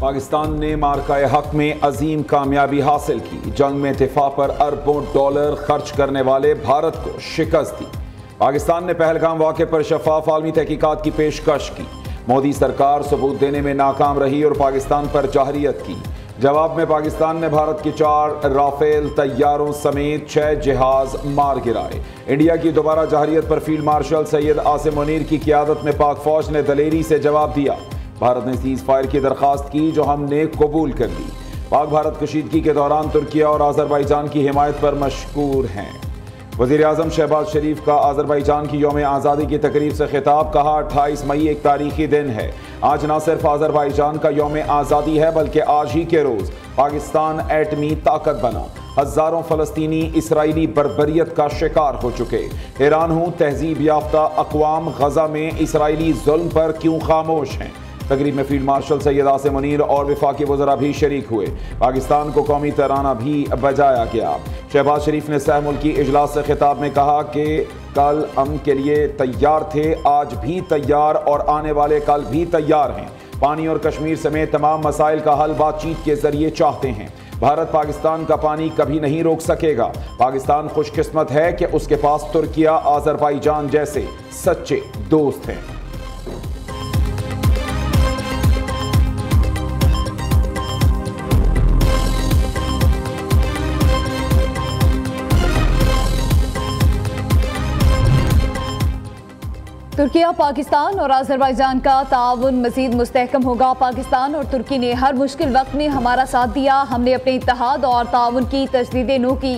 पाकिस्तान ने मार्का हक में अजीम कामयाबी हासिल की। जंग में दिफा पर अरबों डॉलर खर्च करने वाले भारत को शिकस्त दी। पाकिस्तान ने पहलगाम वाक़े पर शफाफ आलमी तहकीकात की पेशकश की। मोदी सरकार सबूत देने में नाकाम रही और पाकिस्तान पर जाहरियत की। जवाब में पाकिस्तान ने भारत के 4 राफेल तैयारों समेत 6 जहाज मार गिराए। इंडिया की दोबारा जाहरियत पर फील्ड मार्शल सैयद आसिम मुनीर की क़ियादत में पाक फौज ने दलेरी से जवाब दिया। भारत ने सीज़ फायर की दरख्वास्त की जो हमने कबूल कर ली। पाक भारत कशीदगी के दौरान तुर्की और आज़रबाईजान की हिमायत पर मशकूर हैं। वज़ीर आज़म शहबाज शरीफ का आज़रबाईजान की यौम आज़ादी की तकरीब से खिताब। कहा 28 मई एक तारीखी दिन है। आज न सिर्फ आज़रबाईजान का यौम आज़ादी है बल्कि आज ही के रोज़ पाकिस्तान एटमी ताकत बना। हज़ारों फ़लस्तीनी इसराइली बर्बरियत का शिकार हो चुके। हैरान हूँ तहजीब याफ्ता अक़वाम गज़ा में इसराइली जुल्म पर क्यों खामोश हैं। तकरीब में फील्ड मार्शल सैयद आसिम मुनीर और वफाकी वज़रा भी शरीक हुए। पाकिस्तान को कौमी तराना भी बजाया गया। शहबाज शरीफ ने सह मुल्की इजलास से खिताब में कहा कि कल अमन के लिए तैयार थे, आज भी तैयार और आने वाले कल भी तैयार हैं। पानी और कश्मीर समेत तमाम मसाइल का हल बातचीत के जरिए चाहते हैं। भारत पाकिस्तान का पानी कभी नहीं रोक सकेगा। पाकिस्तान खुशकिस्मत है कि उसके पास तुर्किया आज़रबाईजान जैसे सच्चे दोस्त हैं। तुर्किया, पाकिस्तान और आज़रबाईजान का ताउन मज़ीद मुस्तहकम होगा। पाकिस्तान और तुर्की ने हर मुश्किल वक्त में हमारा साथ दिया। हमने अपने इत्तेहाद और ताउन की तजदीद नो की।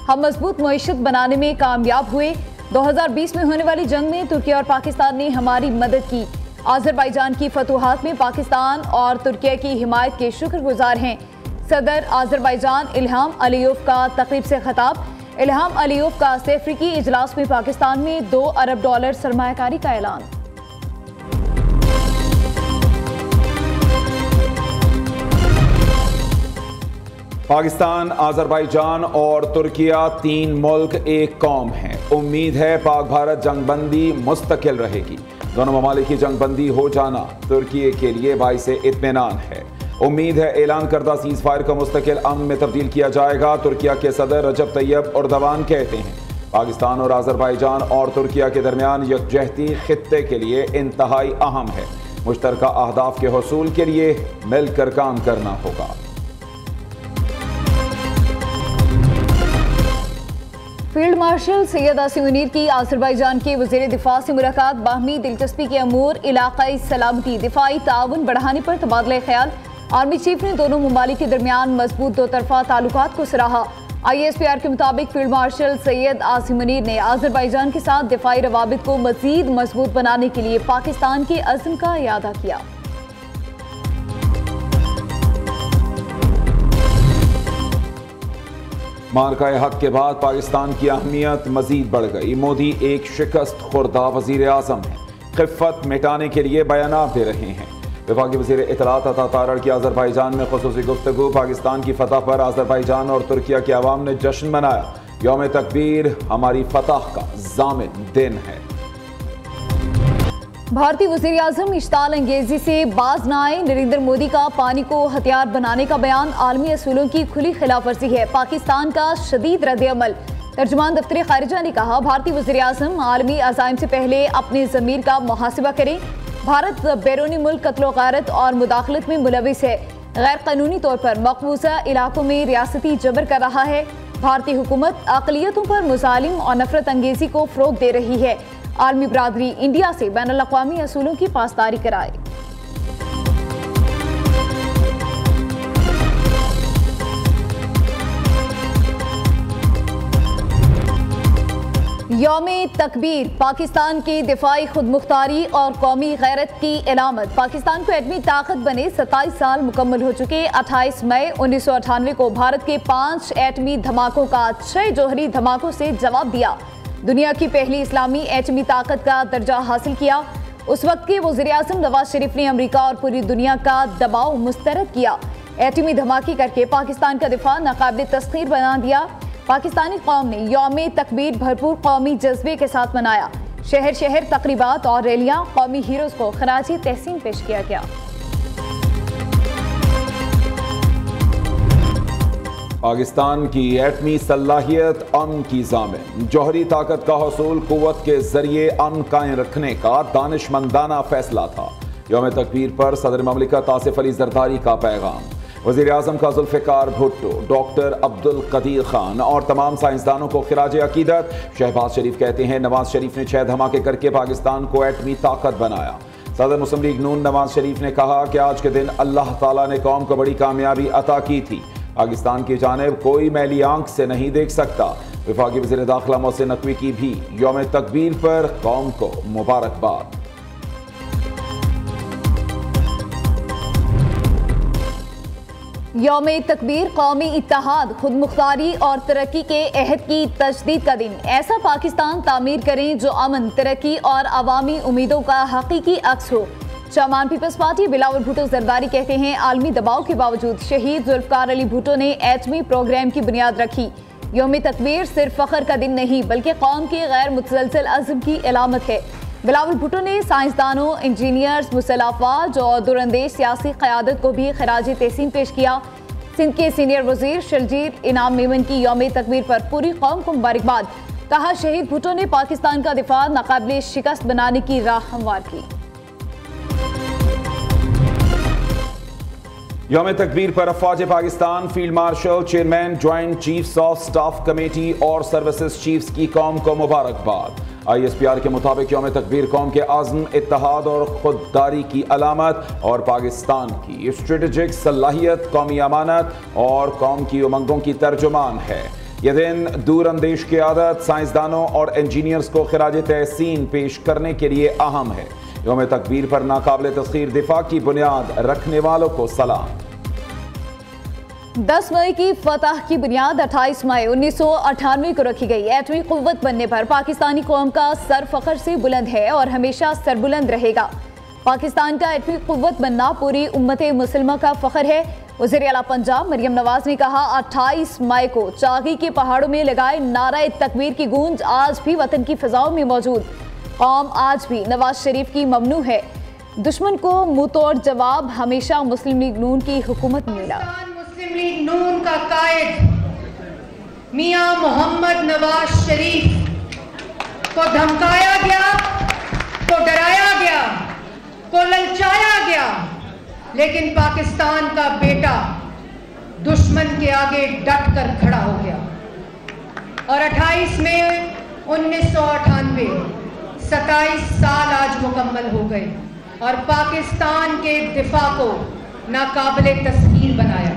हम मजबूत मईशत बनाने में कामयाब हुए। 2020 में होने वाली जंग में तुर्किया और पाकिस्तान ने हमारी मदद की। आज़रबाईजान की फतूहात में पाकिस्तान और तुर्किया की हिमायत के शुक्रगुजार हैं। सदर आज़रबाईजान इल्हाम अलीयोव का तकरीब से खिताब। इल्हाम अलीयोव का अफ्रीकी इजलास में पाकिस्तान में $2 अरब सरमायाकारी का ऐलान। पाकिस्तान, आज़रबाईजान और तुर्किया 3 मुल्क एक कौम हैं। उम्मीद है पाक भारत जंगबंदी मुस्तकिल रहेगी। दोनों ममालिक की जंगबंदी हो जाना तुर्की के लिए बाइसे इत्मीनान है। उम्मीद है ऐलान करदा सीज़ फायर को मुस्तकिल अमन में तब्दील किया जाएगा। तुर्किया के सदर रजब तैयब एर्दोगान कहते हैं पाकिस्तान और आज़रबाईजान और तुर्किया के दरमियान यकजहती खित्ते के लिए इंतहाई अहम है। मुश्तरका अहदाफ के हसूल के लिए मिलकर काम करना होगा। फील्ड मार्शल सैयद आसिम मुनीर की आज़रबाईजान के वज़ीर दिफा से मुलाकात। बाहमी दिलचस्पी के अमूर, इलाक़ाई सलामती, दिफाई ताउन बढ़ाने पर तबादला ख्याल। आर्मी चीफ ने दोनों ममालिक के दरमियान मजबूत दो तरफा ताल्लुकात को सराहा। ISPR के मुताबिक फील्ड मार्शल सैयद आसिम मुनीर ने आज़रबाईजान के साथ दिफाई रवाबित को मज़ीद मजबूत बनाने के लिए पाकिस्तान के अज़्म का इयादा किया। मार्का हक के बाद पाकिस्तान की अहमियत मजीद बढ़ गई। मोदी एक शिकस्त खुर्दा वज़ीर आज़म हैं। खिफ़्फ़त मिटाने के लिए बयानात दे रहे हैं। वफाकी वज़ीर इत्तलात अता तारड़ की आज़रबाईजान में ख़ुसूसी गुफ्तगू। पाकिस्तान की फतह पर आज़रबाईजान और तुर्किया के अवाम ने जश्न मनाया। यौम तकबीर हमारी फतह का ज़ामिन दिन है। भारतीय वज़ीर आज़म इश्ताल अंगेजी से बाज न आए। नरेंद्र मोदी का पानी को हथियार बनाने का बयान आलमी असूलों की खुली खिलाफ वर्जी है। पाकिस्तान का शदीद रद्द-ए-अमल। तर्जुमान दफ्तर खारिजा ने कहा भारतीय वज़ीर आज़म आलमी अज़ाइम से पहले अपने ज़मीर का मुहासिबा करें। भारत बैरूनी मुल्क कत्लो गारत और मुदाखलत में मुलविस है। गैर कानूनी तौर पर मकबूजा इलाकों में रियासती जबर कर रहा है। भारतीय हुकूमत अक़लियतों पर मुज़ालिम और नफरत अंगेजी को फ़रोग़ दे रही है। आलमी बरादरी इंडिया से बैनुल अक़वामी असूलों की पासदारी कराए। यौम तकबीर पाकिस्तान की दिफाई खुद मुख्तारी और कौमी गैरत की इलामत। पाकिस्तान को एटमी ताकत बने 27 साल मुकम्मल हो चुके। 28 मई 1998 को भारत के 5 एटमी धमाकों का 6 जौहरी धमाकों से जवाब दिया। दुनिया की पहली इस्लामी एटमी ताकत का दर्जा हासिल किया। उस वक्त के वज़ीर आज़म नवाज शरीफ ने अमेरिका और पूरी दुनिया का दबाव मुस्तरद किया। एटमी धमाके करके पाकिस्तान का दिफा नाकाबिल तस्खीर बना दिया। पाकिस्तानी कौम ने यौम तकबीर भरपूर कौमी जज्बे के साथ मनाया। शहर शहर तकरीबात और रैलियां, कौमी हीरोज़ को खराजी तहसीन पेश किया गया। पाकिस्तान की एटमी सलाहियत अमन की ज़ामिन, जौहरी ताकत का हसूल कुव्वत के जरिए अमन कायम रखने का दानिशमंदाना फैसला था। यौम तकबीर पर सदर ममलिकत आसिफ अली जरदारी का पैगाम, वज़ीर आज़म का जुल्फ़िकार भुट्टो, डॉक्टर अब्दुल कदीर खान और तमाम साइंसदानों को खिराज अकीदत। शहबाज शरीफ कहते हैं नवाज शरीफ ने 6 धमाके करके पाकिस्तान को एटमी ताकत बनाया। सदर मुस्लिम लीग नून नवाज शरीफ ने कहा कि आज के दिन अल्लाह ताला ने कौम को बड़ी कामयाबी अता की थी। पाकिस्तान की जानिब कोई मैली आंख से नहीं देख सकता। वफाकी वज़ीर दाखिला मोहसिन नकवी की भी यौम तकबीर पर कौम को मुबारकबाद। यौम तकबीर कौमी इत्तेहाद, खुद मुख्तारी और तरक्की के अहद की तजदीद का दिन। ऐसा पाकिस्तान तामीर करें जो अमन, तरक्की और अवामी उम्मीदों का हकीकी अक्स हो। चेयरमैन पीपल्स पार्टी बिलावल भुट्टो जरदारी कहते हैं आलमी दबाव के बावजूद शहीद जुल्फ़िकार अली भुट्टो ने एटमी प्रोग्राम की बुनियाद रखी। यौम तकबीर सिर्फ फ़ख्र का दिन नहीं बल्कि कौम के गैर मुतसलसल अज़्म की अलामत है। बिलावल भुट्टो ने साइंसदानों, इंजीनियर्स, मुसल्लह अफ़वाज और दूरंदेश सियासी क़यादत को भी खराज तहसीन पेश किया। सिंध के सीनियर वज़ीर शर्जील इनाम मेमन की यौम तकबीर पर पूरी कौम को मुबारकबाद। कहा शहीद भुट्टो ने पाकिस्तान का दिफा नाकाबिले शिकस्त बनाने की राह हमवार की। यौम तकबीर पर अफवाज Pakistan, field marshal, chairman, joint chiefs of staff committee और सर्विसेज चीफ्स की कौम को मुबारकबाद। ISPR के मुताबिक यौम तकबीर कौम के आज़म, इत्तेहाद और खुददारी की अलामत और पाकिस्तान की स्ट्रेटेजिक सलाहियत, कौमी अमानत और कौम की उमंगों की तर्जुमान है। यह दिन दूर अंदेश क़यादत, साइंसदानों और इंजीनियर्स को खिराज तहसीन पेश करने के लिए अहम है। यौम तकबीर पर नाकाबिले तस्खीर दिफा की बुनियाद रखने वालों को सलाम। 10 मई की फतह की बुनियाद 28 मई 1998 को रखी गई। एटमी कुव्वत बनने पर पाकिस्तानी कौम का सर फख्र से बुलंद है और हमेशा सरबुलंद रहेगा। पाकिस्तान का एटमी कुव्वत बनना पूरी उम्मत मुसलिमा का फख्र है। वज़ीर आला पंजाब मरियम नवाज ने कहा 28 मई को चागी के पहाड़ों में लगाए नारा तकबीर की गूंज आज भी वतन की फिजाओं में मौजूद। कौम आज भी नवाज शरीफ की ममनू है। दुश्मन को मुंह तोड़ जवाब हमेशा मुस्लिम लीग नून की हुकूमत में मिला। मुस्लिम लीग नून का कायद मियां मोहम्मद नवाज शरीफ को धमकाया गया, को डराया गया, को ललचाया गया, लेकिन पाकिस्तान का बेटा दुश्मन के आगे डट कर खड़ा हो गया और 28 मई 1998 27 साल आज मुकम्मल हो गए और पाकिस्तान के दिफा को नाकाबिले तस्खीर बनाया।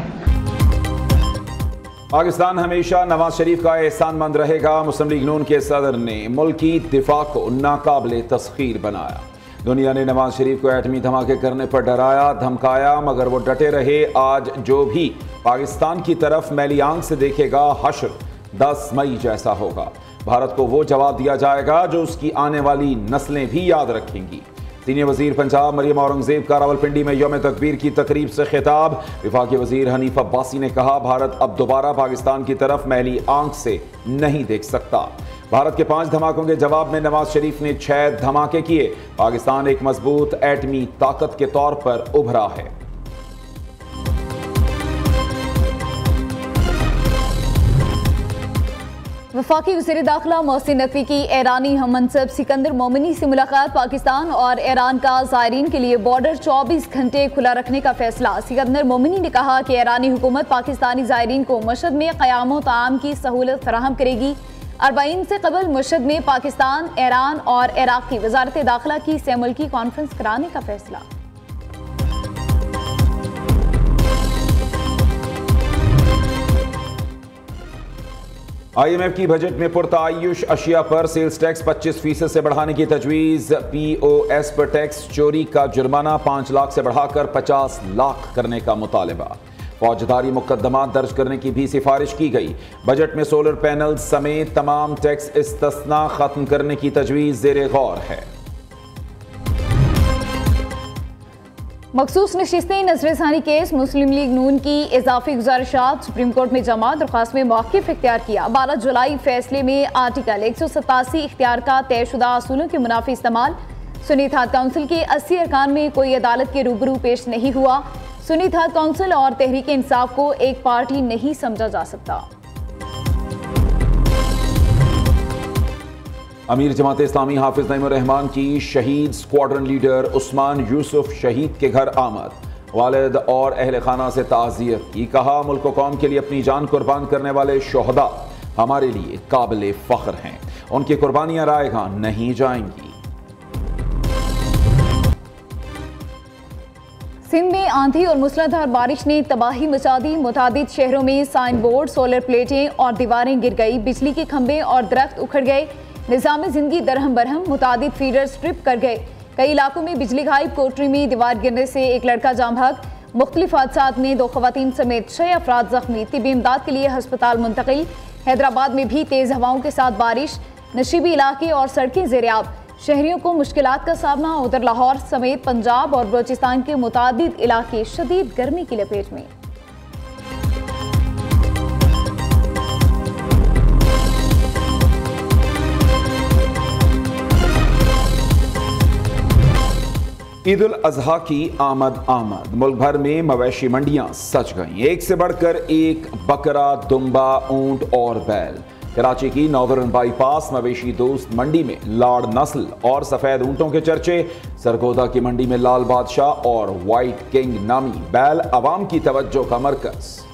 पाकिस्तान हमेशा नवाज शरीफ का एहसानमंद रहेगा। मुस्लिम लीग नून के सदर ने मुल्की दिफा को नाकाबिले तस्खीर बनाया। दुनिया ने नवाज शरीफ को एटमी धमाके करने पर डराया, धमकाया, मगर वो डटे रहे। आज जो भी पाकिस्तान की तरफ मैली आंख से देखेगा, हश्र 10 मई जैसा होगा। भारत को वो जवाब दिया जाएगा जो उसकी आने वाली नस्लें भी याद रखेंगी। सीनियर वजीर पंजाब मरियम औरंगजेब का रावलपिंडी में यौम तकबीर की तकरीब से खिताब। वफाकी वजीर हनीफ अब्बासी ने कहा भारत अब दोबारा पाकिस्तान की तरफ मैली आंख से नहीं देख सकता। भारत के 5 धमाकों के जवाब में नवाज शरीफ ने 6 धमाके किए। पाकिस्तान एक मजबूत एटमी ताकत के तौर पर उभरा है। वफाकी वज़ीर दाखिला मोहसिन नकवी की ईरानी हममनसब सिकंदर मोमिनी से मुलाकात। पाकिस्तान और ईरान का ज़ायरीन के लिए बॉर्डर 24 घंटे खुला रखने का फैसला। सिकंदर मोमिनी ने कहा कि ईरानी हुकूमत पाकिस्तानी ज़ायरीन को मशहद में क़याम ताम की सहूलत फराहम करेगी। 40 से कबल मशहद में पाकिस्तान, ईरान और इराक़ की वज़ारत दाखिला की से-मुल्की कॉन्फ्रेंस कराने का फैसला। IMF की बजट में पुरतायुश अशिया पर सेल्स टैक्स 25% से बढ़ाने की तजवीज़। POS पर टैक्स चोरी का जुर्माना 5 लाख से बढ़ाकर 50 लाख करने का मुतालबा। फौजदारी मुकदमा दर्ज करने की भी सिफारिश की गई। बजट में सोलर पैनल समेत तमाम टैक्स इस्तिस्ना खत्म करने की तजवीज़ ज़ेरे गौर है। मखसूस नशिस्तें नजरसानी केस। मुस्लिम लीग नून की इजाफी गुजारिशात सुप्रीम कोर्ट में जमा। दरख्वास्त में मौक़िफ़ इख्तियार किया। 12 जुलाई फैसले में आर्टिकल 187 इख्तियार का तयशुदा असूलों के मुनाफी इस्तेमाल। सुन्नी इत्तेहाद काउंसिल के 80 अरकान में कोई अदालत के रूबरू पेश नहीं हुआ। सुन्नी थर्ड काउंसिल और तहरीक इंसाफ को एक पार्टी नहीं समझा जा सकता। अमीर जमात इस्लामी हाफिज नईमुर रहमान की शहीद स्क्वाड्रन लीडर उस्मान यूसुफ शहीद के घर आमद, वालिद और अहल खाना से ताज़ियत की। कहा, मुल्क व कौम के लिए अपनी जान कुर्बान करने वाले शोहदा हमारे लिए काबिल फख्र हैं, उनकी कुर्बानियां रायगां नहीं जाएंगी। सिंध में आंधी और मूसलाधार बारिश ने तबाही मचा दी। मुतादिद शहरों में साइन बोर्ड, सोलर प्लेटें और दीवारें गिर गई। बिजली के खंभे और दरख्त उखड़ गए। निज़ाम जिंदगी दरहम बरहम। मुतादिद फीडर्स ट्रिप कर गए। कई इलाकों में बिजली गायब। कोटरी में दीवार गिरने से एक लड़का जाम बहक। मुख्तलिफ हादसात में 2 खवातीन समेत 6 अफराद जख्मी। तिब्बी इमदाद के लिए हस्पताल मुंतकिल। हैदराबाद में भी तेज हवाओं के साथ बारिश। नशीबी इलाके और सड़कें ज़ेर-ए-आब। शहरियों को मुश्किलात का सामना। उधर लाहौर समेत पंजाब और बलोचिस्तान के मुतादिद इलाके शदीद गर्मी की लपेट में। ईद उल अजहा की आमद। मुल्क भर में मवेशी मंडियां सज गईं। एक से बढ़कर एक बकरा, दुम्बा, ऊंट और बैल। कराची की नॉर्दर्न बाईपास मवेशी दोस्त मंडी में लाड़ नस्ल और सफेद ऊंटों के चर्चे। सरगोदा की मंडी में लाल बादशाह और व्हाइट किंग नामी बैल अवाम की तवज्जो का मरकज।